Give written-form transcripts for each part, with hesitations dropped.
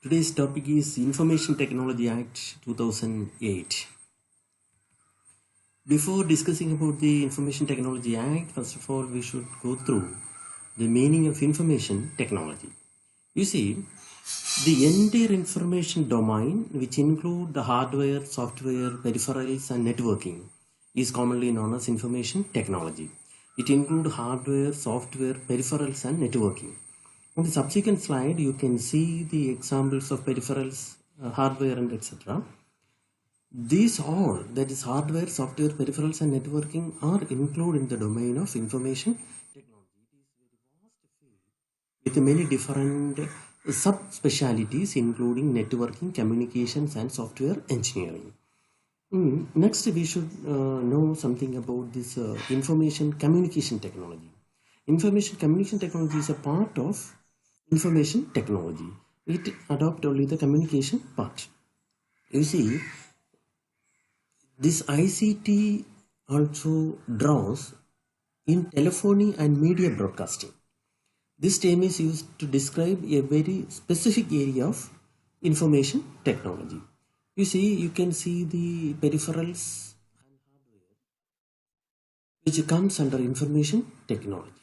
Today's topic is Information Technology Act 2008. Before discussing about the Information Technology Act, first of all, we should go through the meaning of information technology. You see, the entire information domain, which include the hardware, software, peripherals, and networking, is commonly known as information technology. It includes hardware, software, peripherals, and networking. On the subsequent slide, you can see the examples of peripherals, hardware, and etc. These all, that is hardware, software, peripherals, and networking, are included in the domain of information technology. It is very vast field with many different sub-specialities, including networking, communications, and software engineering. Next, we should know something about this information communication technology. Information communication technology is a part of information technology. It adopts only the communication part. You see, this ICT also draws in telephony and media broadcasting. This term is used to describe a very specific area of information technology. You see, you can see the peripherals and hardware which comes under information technology.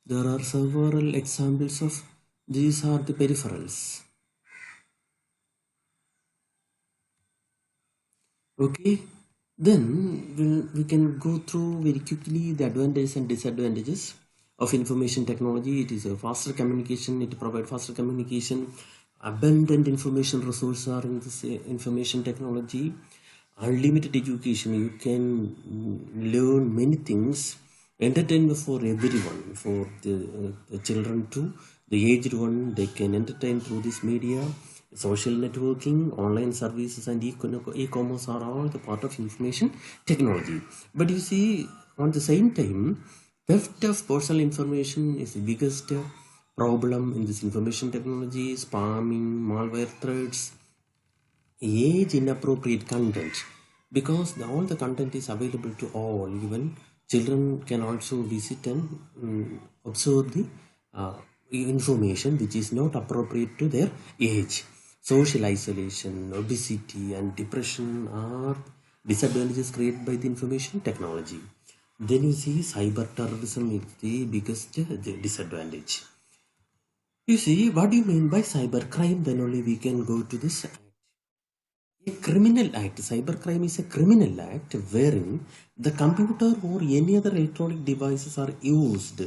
There are several examples of these are the peripherals. Okay, then we can go through very quickly the advantages and disadvantages of information technology. It is a faster communication, it provides faster communication, abundant information resources are in this information technology, unlimited education, you can learn many things, entertainment for everyone, for the children too, the aged one, they can entertain through this media. Social networking, online services, and e-commerce are all the part of information technology. But you see, on the same time, theft of personal information is the biggest problem in this information technology. Spamming, malware threats, age inappropriate content, because all the content is available to all, even children can also visit and observe the information which is not appropriate to their age. Social isolation, obesity, and depression are disadvantages created by the information technology. Then you see cyber terrorism is the biggest disadvantage. You see, what do you mean by cybercrime? Then only we can go to this act. A criminal act. Cybercrime is a criminal act wherein the computer or any other electronic devices are used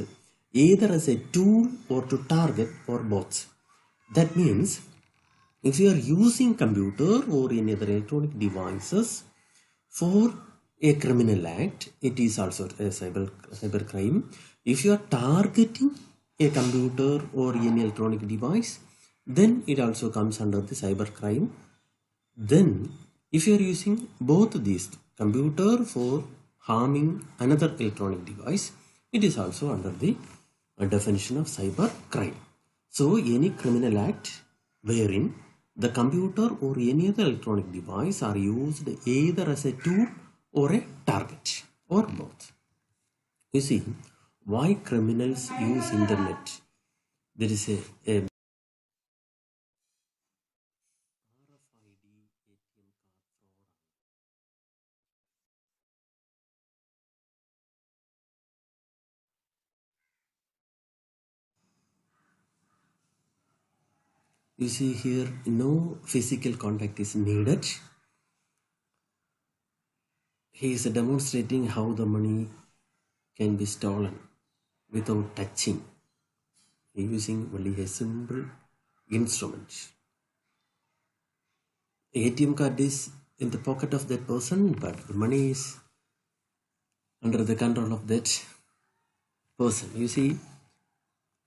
either as a tool or to target or both. That means if you are using computer or any other electronic devices for a criminal act, it is also a cybercrime. If you are targeting a computer or any electronic device, then it also comes under the cybercrime. Then if you are using both these, computer for harming another electronic device, it is also under the definition of cybercrime. So any criminal act wherein the computer or any other electronic device are used either as a tool or a target or both. You see, why criminals use internet? There is a you see here, no physical contact is needed. He is demonstrating how the money can be stolen without touching, using only a simple instrument. ATM card is in the pocket of that person, but the money is under the control of that person. You see,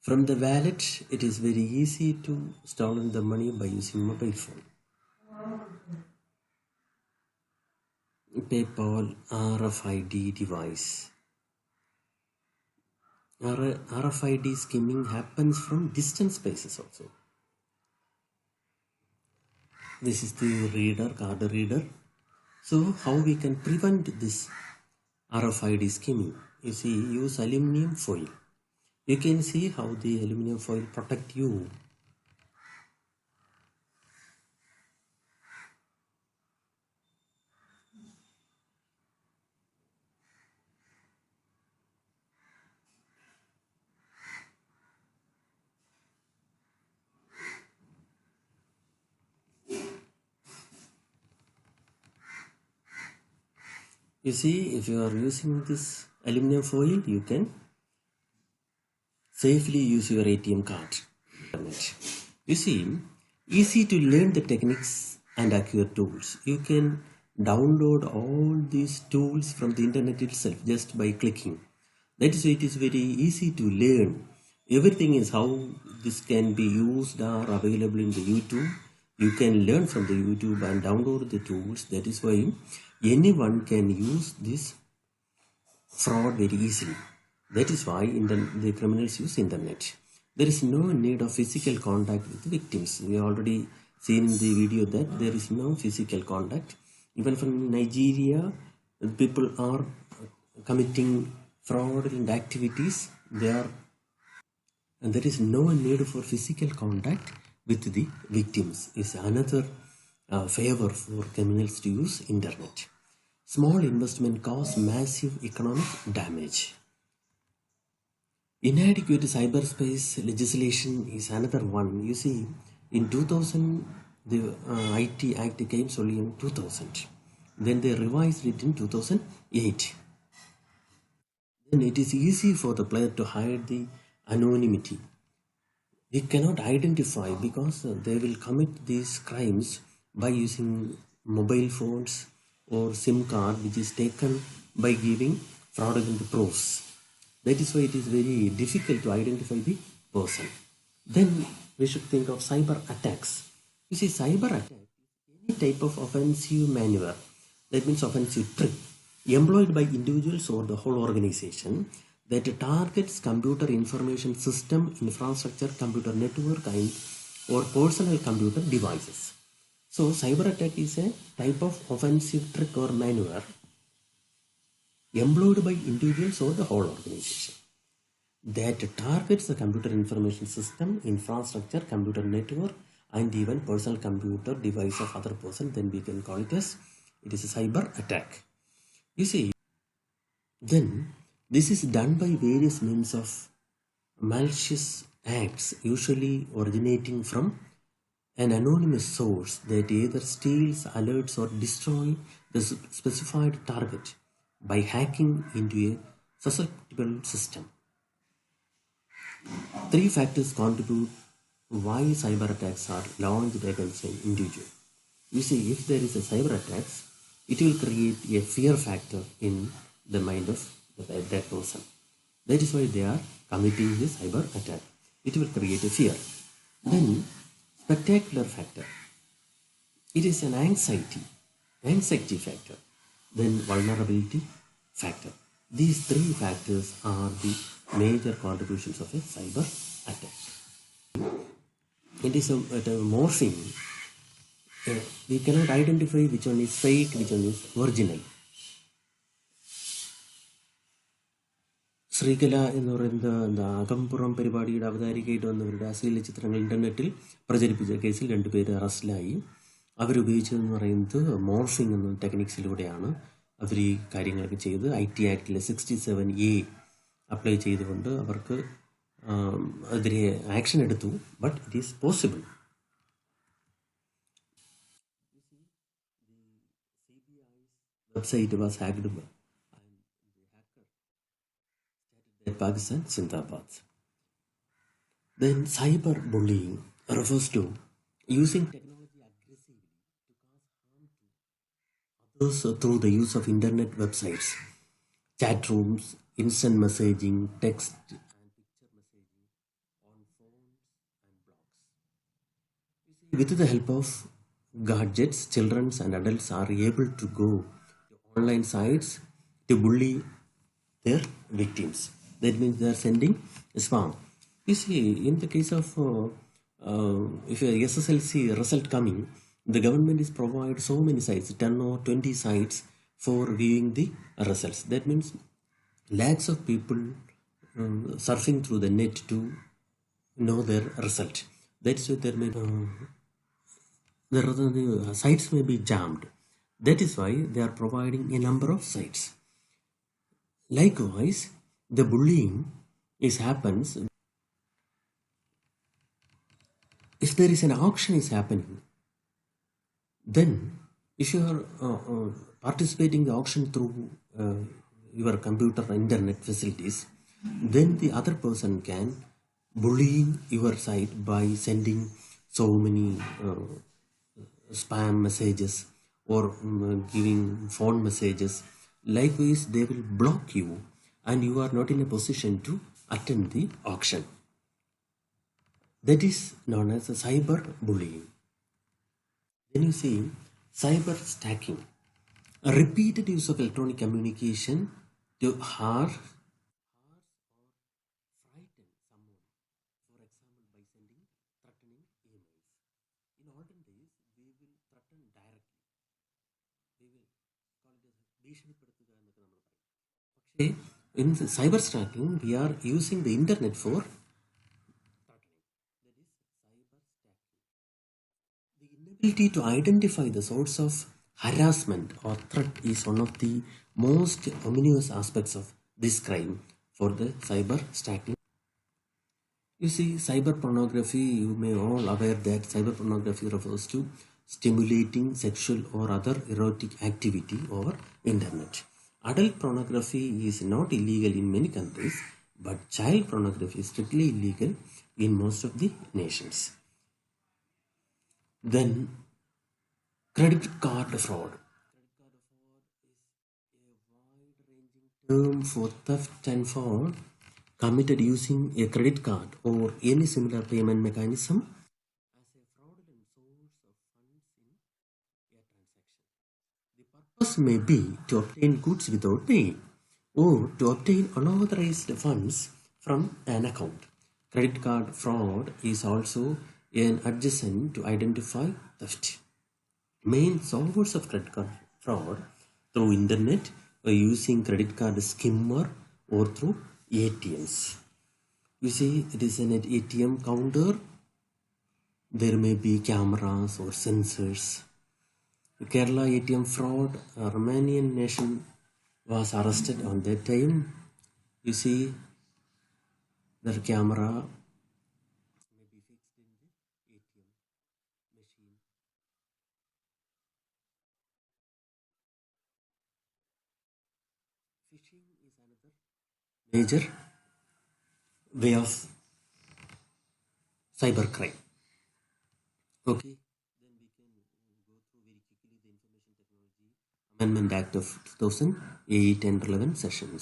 from the wallet, it is very easy to steal the money by using mobile phone. PayPal RFID device. RFID skimming happens from distant spaces also. This is the reader, card reader. So how we can prevent this RFID skimming? You see, use aluminum foil. You can see how the aluminum foil protect you. You see, if you are using this aluminum foil, you can safely use your ATM card. You see, easy to learn the techniques and acquire tools. You can download all these tools from the internet itself just by clicking. That is why it is very easy to learn. Everything is how this can be used are available in the YouTube. You can learn from the YouTube and download the tools. That is why anyone can use this fraud very easily. That is why the criminals use internet. There is no need of physical contact with victims. We already seen in the video that there is no physical contact. Even from Nigeria, people are committing fraudulent activities. And there is no need for physical contact with the victims. Is another favor for criminals to use internet. Small investment cause massive economic damage. Inadequate cyberspace legislation is another one. You see, in 2000, the IT Act came only in 2000. Then they revised it in 2008. Then it is easy for the player to hide the anonymity. We cannot identify because they will commit these crimes by using mobile phones or SIM card which is taken by giving fraudulent proofs. That is why it is very difficult to identify the person. Then we should think of cyber attacks. You see, cyber attack is any type of offensive maneuver, that means offensive trick, employed by individuals or the whole organization that targets computer information system, infrastructure, computer network, and or personal computer devices. So cyber attack is a type of offensive trick or maneuver employed by individuals or the whole organization that targets the computer information system, infrastructure, computer network, and even personal computer device of other person. Then we can call it as it is a cyber attack. You see, then this is done by various means of malicious acts, usually originating from an anonymous source that either steals, alerts, or destroys the specified target by hacking into a susceptible system. Three factors contribute why cyber attacks are launched against an individual. You see, if there is a cyber attack, it will create a fear factor in the mind of that person. That is why they are committing this cyber attack. It will create a fear. Then, spectacular factor. It is an anxiety factor. Then, vulnerability factor. These three factors are the major contributions of a cyber attack. It is a morphing. We cannot identify which one is fake, which one is original. Sreekala എന്ന് പറയുന്ന അകംപുറം പരിപാടിയുടെ അവതാരികയായിട്ട് വന്നവരുടെ അശ്ലീല ചിത്രങ്ങൾ ഇന്റർനെറ്റിൽ പ്രചരിപ്പിച്ച കേസിൽ 2 പേര് അറസ്റ്റിലായി. അവരുപയോഗിച്ചതെന്ന് പറയുന്നത് മോർഫിംഗ് എന്ന ടെക്നിക്സിലൂടെയാണ് അവർ ഈ കാര്യങ്ങളൊക്കെ ചെയ്ത് IT ആക്ടിലെ 67A അപ്ലൈ ചെയ്തുകൊണ്ട് അവർക്ക് എതിരെ ആക്ഷൻ എടുത്തു. But it is possible. Website was hacked and the hacker stated that Pakistan Zindabad. Then cyberbullying refers to using technology aggressively to cause harm to others through the use of internet websites, chat rooms, instant messaging, text and picture messaging on phones and blogs. With the help of gadgets, children and adults are able to go to online sites to bully their victims. That means they are sending spam. You see, in the case of if a SSLC result coming, The government is provide so many sites, 10 or 20 sites for viewing the results. That means lakhs of people surfing through the net to know their result. That's why the sites may be jammed. That is why they are providing a number of sites. Likewise, the bullying happens if there is an auction is happening. Then, if you are participating in the auction through your computer or internet facilities, then the other person can bullying your site by sending so many spam messages or giving phone messages. Likewise, they will block you and you are not in a position to attend the auction. That is known as cyberbullying. Then you see cyber stacking, a repeated use of electronic communication to harm or frighten someone, for example, by sending threatening emails. In olden days, we will threaten directly. We will call it as ഭീഷണിപ്പെടുത്തുക എന്നൊക്കെ നമ്മൾ പറയും. പക്ഷേ in the cyber stacking, we are using the internet for threatening. That is cyber stacking. The inability to identify the source of harassment or threat is one of the most ominous aspects of this crime for the cyber stacking. You see, cyber pornography, you may all aware that cyber pornography refers to stimulating sexual or other erotic activity over internet. Adult pornography is not illegal in many countries, but child pornography is strictly illegal in most of the nations. Then, credit card fraud. Credit card fraud is a wide-ranging term for theft and fraud committed using a credit card or any similar payment mechanism as a fraudulent source of funds in a transaction. The purpose may be to obtain goods without paying or to obtain unauthorized funds from an account. Credit card fraud is also an adjacent to identify theft. Main source of credit card fraud through internet or using credit card skimmer or through ATMs. You see, it is an ATM counter. There may be cameras or sensors. Kerala ATM fraud, a Romanian nation was arrested on that time. You see, the camera may be fixed in the ATM machine. Phishing is another major way of cybercrime. Okay, then we can go through very quickly the Information Technology Amendment Act of 2008 and relevant sessions.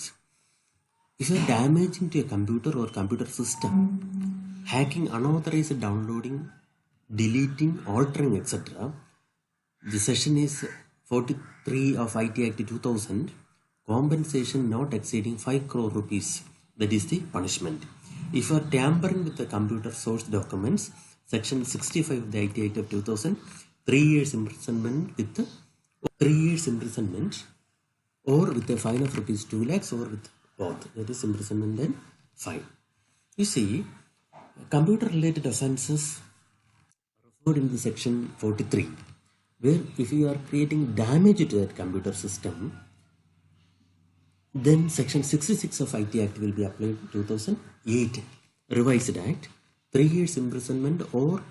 If you are damaging to a computer or computer system, hacking, unauthorized downloading, deleting, altering, etc., the session is 43 of IT Act 2000, compensation not exceeding 5 crore rupees. That is the punishment. If you are tampering with the computer source documents, section 65 of the IT Act of 2000, 3 years imprisonment with 3 years imprisonment or with a fine of rupees 2 lakhs or with both. That is imprisonment and fine. You see, computer related offenses referred in the section 43, where if you are creating damage to that computer system, then section 66 of IT Act will be applied 2008 revised act, 3 years imprisonment or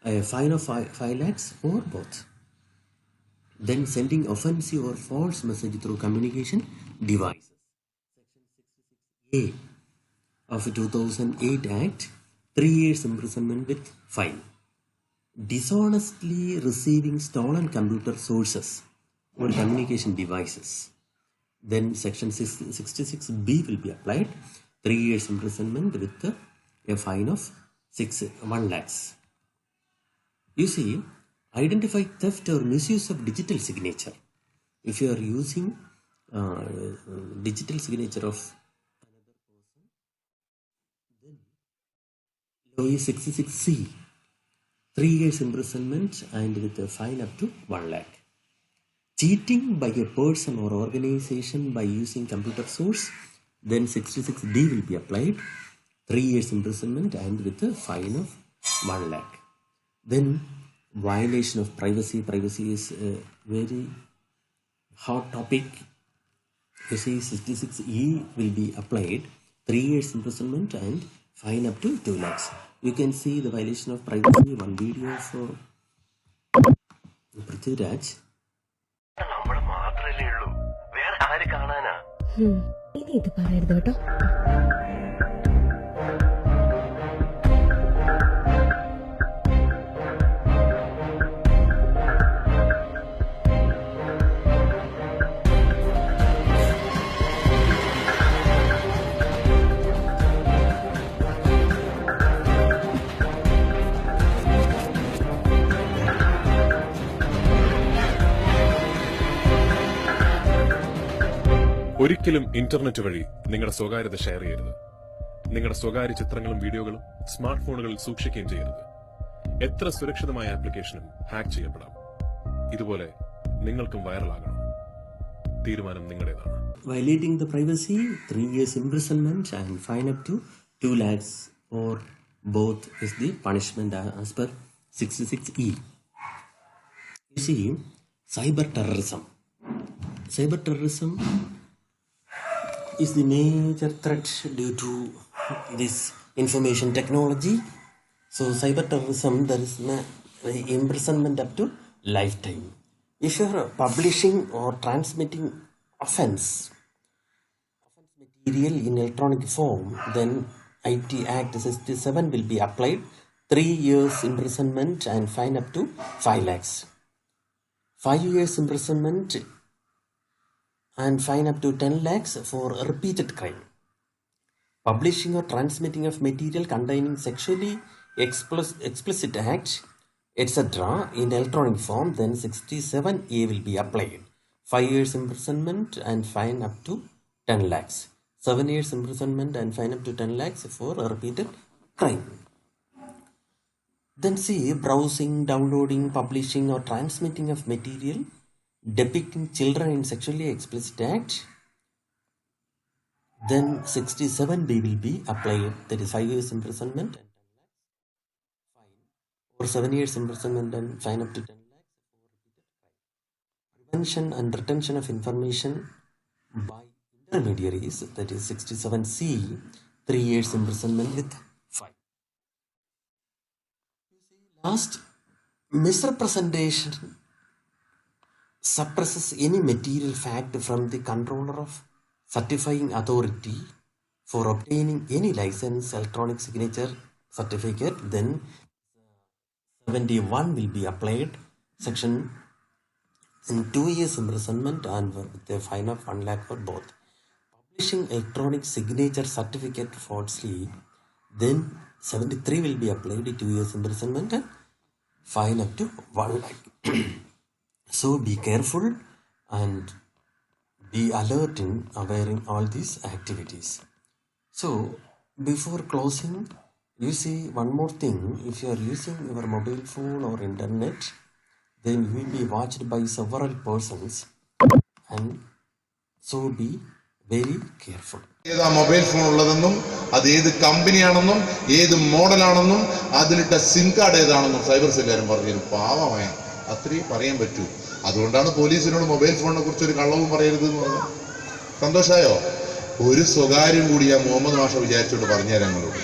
a fine of 5 lakhs or both. Then sending offensive or false message through communication devices, section 66A of 2008 Act, 3 years imprisonment with fine. Dishonestly receiving stolen computer sources or communication devices, then section 66B will be applied, 3 years imprisonment with a fine of 1 lakhs. You see, identify theft or misuse of digital signature. If you are using digital signature of another person, then law is 66C, 3 years imprisonment and with a fine up to 1 lakh. Cheating by a person or organization by using computer source, then 66D will be applied, 3 years imprisonment and with a fine of 1 lakh. Then violation of privacy. Privacy is a very hot topic. You see, 66E will be applied, 3 years imprisonment and fine up to 2 lakhs. You can see the violation of privacy, one video for Prithviraj. ഇനി ഇത് പറയരുത് കേട്ടോ. ഒരിക്കലും internet വഴി നിങ്ങളുടെ സ്വകാര്യത share ചെയ്യരുത്. നിങ്ങളുടെ സ്വകാര്യ ചിത്രങ്ങളും വീഡിയോകളും സ്മാർട്ട് ഫോണുകളിൽ സൂക്ഷിക്കുകയും ചെയ്യരുത്. എത്ര സുരക്ഷിതമായ ആപ്ലിക്കേഷനും ഹാക്ക് ചെയ്യപ്പെടാം. ഇതുപോലെ നിങ്ങൾക്കും വൈറലാകണം. തീരുമാനം നിങ്ങളുടേതാണ്. Violating the privacy, 3 years imprisonment and fine up to 2 lakhs or both is the punishment as per 66E. You see, cyberterrorism. Cyberterrorism is the major threat due to this information technology. So cyberterrorism, there is imprisonment up to lifetime. If you are publishing or transmitting offense material in electronic form, then IT Act 67 will be applied, 3 years imprisonment and fine up to 5 lakhs. 5 years imprisonment and fine up to 10 lakhs for a repeated crime. Publishing or transmitting of material containing sexually explicit act, etc. in electronic form, then 67A will be applied. 5 years imprisonment and fine up to 10 lakhs. 7 years imprisonment and fine up to 10 lakhs for a repeated crime. Then see, browsing, downloading, publishing or transmitting of material depicting children in sexually explicit act, then 67B will be applied, that is 5 years imprisonment and 10 lakhs fine, or 7 years imprisonment and fine up to 10 lakhs for repeated crime. Prevention and retention of information by intermediaries, that is 67C, 3 years imprisonment with fine. Last, misrepresentation suppresses any material fact from the controller of certifying authority for obtaining any license, electronic signature certificate, then 71 will be applied, section in 2 years imprisonment and with a fine of 1 lakh for both. Publishing electronic signature certificate falsely, then 73 will be applied, 2 years imprisonment and fine up to 1 lakh. So be careful and be alert in aware in all these activities. So before closing, you see one more thing. If you are using your mobile phone or internet, then you will be watched by several persons, and so be very careful. ഏതാ mobile phone ഉള്ളതെന്നും അത് ഏത് കമ്പനിയാണെന്നും ഏത് മോഡലാണെന്നും അതിലിട്ട SIM card ഏതാണെന്നും cyber സെല്ലുകാരൻ പറഞ്ഞു. പാവമായി അത്രയും പറയാൻ പറ്റൂ. അതുകൊണ്ടാണ് പോലീസിനോട് മൊബൈൽ ഫോണിനെ കുറിച്ച് ഒരു കള്ളവും പറയരുത് എന്ന് പറഞ്ഞത്. സന്തോഷമായോ? ഒരു സ്വകാര്യം കൂടി ഞാൻ മുഹമ്മദ് മാഷ വിചാരിച്ചോണ്ട് പറഞ്ഞുതരാം നിങ്ങളോട്.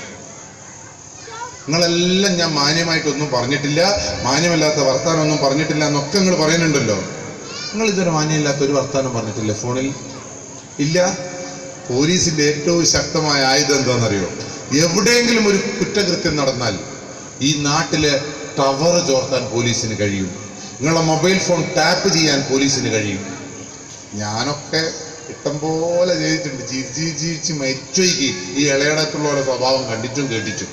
നിങ്ങളെല്ലാം ഞാൻ മാന്യമായിട്ടൊന്നും പറഞ്ഞിട്ടില്ല, മാന്യമല്ലാത്ത വർത്താനമൊന്നും പറഞ്ഞിട്ടില്ല എന്നൊക്കെ നിങ്ങൾ പറയുന്നുണ്ടല്ലോ. നിങ്ങൾ ഇതുവരെ മാന്യമില്ലാത്ത ഒരു വർത്താനം പറഞ്ഞിട്ടില്ലേ ഫോണിൽ? ഇല്ല. പോലീസിന്റെ ഏറ്റവും ശക്തമായ ആയുധം എന്താണെന്നറിയോ? എവിടെയെങ്കിലും ഒരു കുറ്റകൃത്യം നടന്നാൽ ഈ നാട്ടിലെ ടവർ ചോർത്താൻ പോലീസിന് കഴിയും. നിങ്ങളുടെ മൊബൈൽ ഫോൺ ടാപ്പ് ചെയ്യാൻ പോലീസിന് കഴിയും. ഞാനൊക്കെ ഇഷ്ടംപോലെ ചെയ്തിട്ടുണ്ട്. ജീവിച്ച് മരിച്ചോയ്ക്ക് ഈ ഇളയടത്തുള്ള സ്വഭാവം കണ്ടിട്ടും കേട്ടിട്ടും.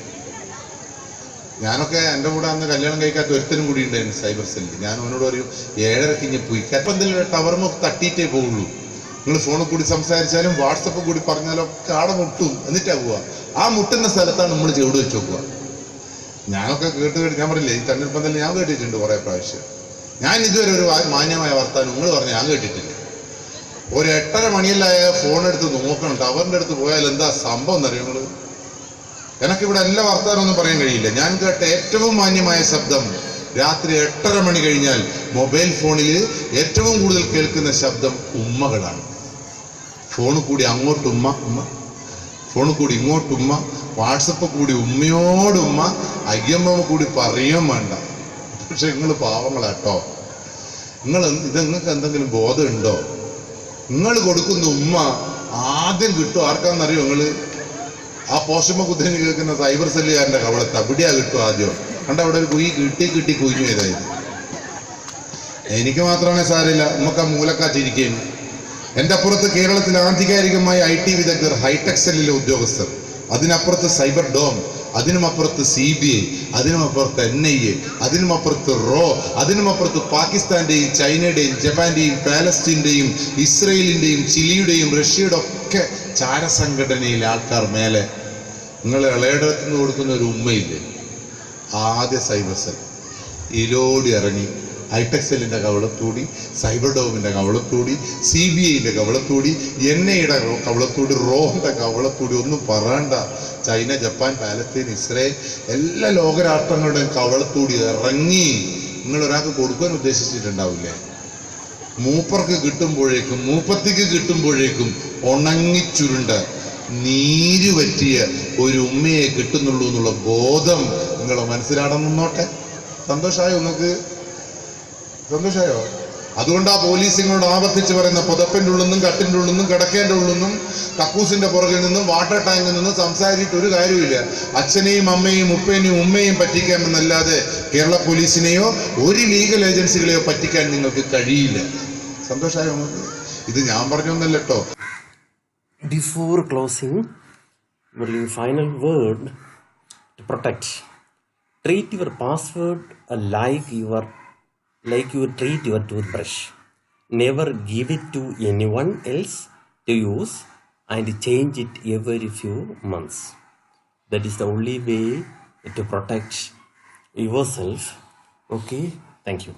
ഞാനൊക്കെ എൻ്റെ കൂടെ അന്ന് കല്യാണം കഴിക്കാത്ത ഒരുത്തനും കൂടി ഉണ്ടായിരുന്നു സൈബർ സെല്ലിൽ. ഞാൻ അവനോട് പറയും 7:30 കഴിഞ്ഞ് പോയി അപ്പം എന്തെങ്കിലും ടവറിന് തട്ടിയിട്ടേ പോവുള്ളൂ. നിങ്ങൾ ഫോണിൽ കൂടി സംസാരിച്ചാലും വാട്സപ്പ് കൂടി പറഞ്ഞാലും ഒക്കെ ആടെ മുട്ടും, എന്നിട്ടാ പോവുക. ആ മുട്ടുന്ന സ്ഥലത്താണ് നമ്മൾ ചെവിട് വെച്ച് നോക്കുക. ഞാനൊക്കെ കേട്ട് ഞാൻ പറഞ്ഞില്ലേ, ഈ തെരഞ്ഞെടുപ്പം ഞാൻ കേട്ടിട്ടുണ്ട് കുറേ പ്രാവശ്യം. ഞാൻ ഇതുവരെ ഒരു മാന്യമായ വർത്താനം നിങ്ങൾ പറഞ്ഞ് ഞാൻ കേട്ടിട്ടില്ല. ഒരു 8:30 മണിയല്ലായ ഫോൺ എടുത്ത് നോക്കണം, ടവറിൻ്റെ അടുത്ത് പോയാൽ എന്താ സംഭവം എന്നറിയോ നിങ്ങൾ? എനിക്കിവിടെ എല്ലാ വർത്താനമൊന്നും പറയാൻ കഴിയില്ല. ഞാൻ കേട്ട ഏറ്റവും മാന്യമായ ശബ്ദം രാത്രി 8:30 മണി കഴിഞ്ഞാൽ മൊബൈൽ ഫോണിൽ ഏറ്റവും കൂടുതൽ കേൾക്കുന്ന ശബ്ദം ഉമ്മകളാണ്. ഫോണിൽ കൂടി അങ്ങോട്ട് ഉമ്മ ഉമ്മ, ഫോണിൽ കൂടി ഇങ്ങോട്ട് ഉമ്മ, വാട്സപ്പ് കൂടി ഉമ്മയോടുമ്മ, അയ്യമ്മ കൂടി പറയാൻ വേണ്ട. പക്ഷെ നിങ്ങൾ പാവങ്ങളാട്ടോ. നിങ്ങൾക്ക് എന്തെങ്കിലും ബോധമുണ്ടോ? നിങ്ങൾ കൊടുക്കുന്ന ഉമ്മ ആദ്യം കിട്ടും ആർക്കാന്നറിയോ? നിങ്ങൾ ആ പോഷമ്മ കുതിരന് കേൾക്കുന്ന സൈബർ സെല്ലുകാരൻ്റെ കവളത്ത് അവിടെയാ കിട്ടും ആദ്യം. കണ്ട അവിടെ ഒരു കിട്ടി കുഞ്ഞു ചെയ്തായത്. എനിക്ക് മാത്രമാണേ സാരമില്ല, നമുക്ക് ആ മൂലക്കാച്ചിരിക്കുന്നു. എൻ്റെ അപ്പുറത്ത് കേരളത്തിൽ ആധികാരികമായ IT വിദഗ്ധർ, ഹൈടെക് സെല്ലിലെ ഉദ്യോഗസ്ഥർ, അതിനപ്പുറത്ത് സൈബർ ഡോം, അതിനുമപ്പുറത്ത് CBI, അതിനുമപ്പുറത്ത് NIA, അതിനുമപ്പുറത്ത് റോ, അതിനുമപ്പുറത്ത് പാകിസ്ഥാന്റെയും ചൈനയുടെയും ജപ്പാന്റെയും പാലസ്തീൻ്റെയും ഇസ്രയേലിൻ്റെയും ചിലിയുടെയും റഷ്യയുടെ ഒക്കെ ചാരസംഘടനയിലെ ആൾക്കാർ മേലെ നിങ്ങൾ ഇളയിടത്ത് നിന്ന് കൊടുക്കുന്ന ഒരു ഉമ്മയില്ലേ? ആദ്യ സൈബർ സെൽ ഇലോടി ഇറങ്ങി ഹൈടെക് സെല്ലിൻ്റെ കവളത്തൂടി, സൈബർ ഡോമിൻ്റെ കവളത്തൂടി, CBIൻ്റെ കവളത്തൂടി, NIയുടെ കവളത്തൂടി, റോന്റെ കവളത്തൂടി, ഒന്നും പറയണ്ട. ചൈന, ജപ്പാൻ, പാലസ്തീൻ, ഇസ്രയേൽ എല്ലാ ലോകരാഷ്ട്രങ്ങളുടെയും കവളത്തൂടി ഇറങ്ങി. നിങ്ങൾ ഒരാൾക്ക് കൊടുക്കാൻ ഉദ്ദേശിച്ചിട്ടുണ്ടാവില്ലേ? മൂപ്പർക്ക് കിട്ടുമ്പോഴേക്കും, മൂപ്പത്തിക്ക് കിട്ടുമ്പോഴേക്കും ഉണങ്ങിച്ചുരുണ്ട നീര് പറ്റിയ ഒരു ഉമ്മയെ കിട്ടുന്നുള്ളൂ എന്നുള്ള ബോധം നിങ്ങൾ മനസ്സിലാണെന്നോട്ടെ. സന്തോഷമായോ നിങ്ങൾക്ക്? സന്തോഷമായോ? അതുകൊണ്ടാ പോലീസിനോട് ആവർത്തിച്ച് പറയുന്ന പുതപ്പിൻ്റെ ഉള്ളിൽ നിന്നും, കട്ടിൻ്റെ ഉള്ളിൽ നിന്നും, കിടക്കേൻ്റെ ഉള്ളിൽ നിന്നും, കക്കൂസിന്റെ പുറകിൽ നിന്നും, വാട്ടർ ടാങ്കിൽ നിന്നും സംസാരിച്ചിട്ട് ഒരു കാര്യമില്ല. അച്ഛനെയും അമ്മയും ഉപ്പേനെയും ഉമ്മയും പറ്റിക്കാമെന്നല്ലാതെ കേരള പോലീസിനെയോ ഒരു ലീഗൽ ഏജൻസികളെയോ പറ്റിക്കാൻ നിങ്ങൾക്ക് കഴിയില്ല. സന്തോഷമായോ നമുക്ക്? ഇത് ഞാൻ പറഞ്ഞൊന്നല്ല കേട്ടോ. Before closing, only final word to protect. Treat your password like you treat your toothbrush. Never give it to anyone else to use and change it every few months. That is the only way to protect yourself. Okay, thank you.